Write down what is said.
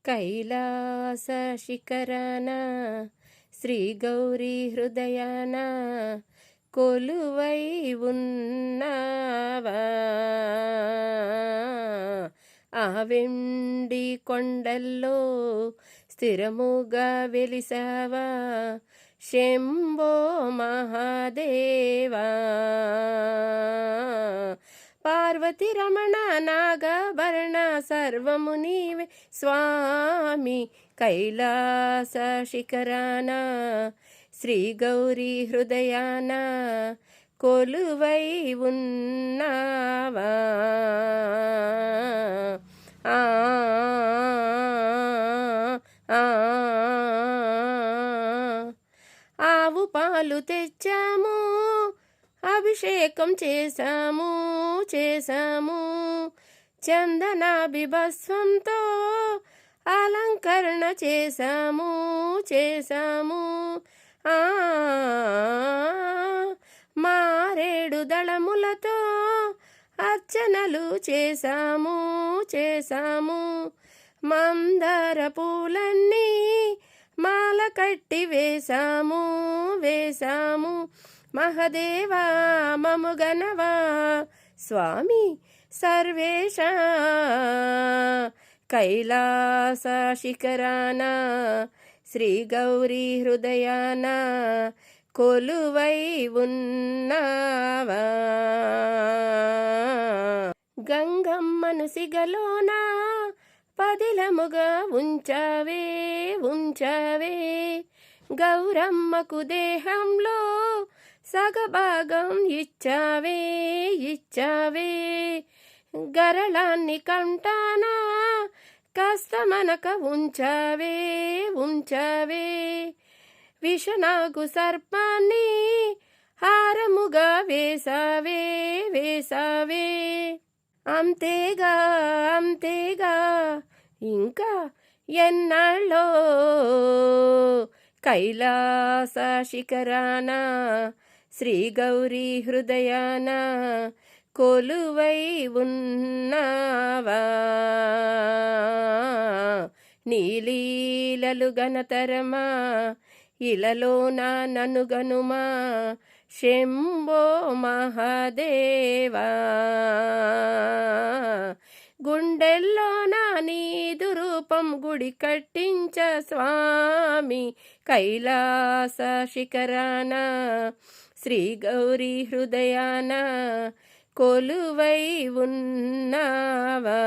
కైలాస శిఖరాన శ్రీ గౌరీ హృదయాన కొలువై ఉన్నావా. ఆ వెండి కొండల్లో స్థిరముగా వెలిసావా శంభో మహాదేవా. పార్వతి రమణ నాగభరణ సర్వము నీవే స్వామి. కైలాస శిఖరాన శ్రీ గౌరీ హృదయాన కొలువై ఉన్నావా. ఆ ఆవు పాలు తెచ్చాము, అభిషేకం చేశాము చందనాభిభస్వంతో అలంకరణ చేశాము. మారేడు దళములతో అర్చనలు చేశాము. మందార పూలన్నీ మాల కట్టి వేశాము. మహదేవా మముగనవా స్వామి సర్వేశ. కైలాస శిఖరాన శ్రీ గౌరీ హృదయాన కొలువై ఉన్నావా. గంగమ్మను సిగలోన పదిలముగా ఉంచావే. గౌరమ్మకు దేహంలో సగభాగం ఇచ్చావే. గరళాన్ని కంటానా కస్తమనక ఉంచావే. విషనాగు సర్పాన్ని హారముగా వేసావే. అంతేగా ఇంకా ఎన్నాళ్ళో. కైలాస శిఖరాన శ్రీ గౌరీ హృదయాన కొలువై ఉన్నావా. నీలీలలు గణతరమా ఇలలోన నన్ను గనుమా శంభో మహాదేవా. గుండెల్లోన నీదు రూపం గుడి కట్టించ స్వామి. కైలాస శిఖరాన శ్రీ గౌరీ హృదయాన కొలువై ఉన్నావా.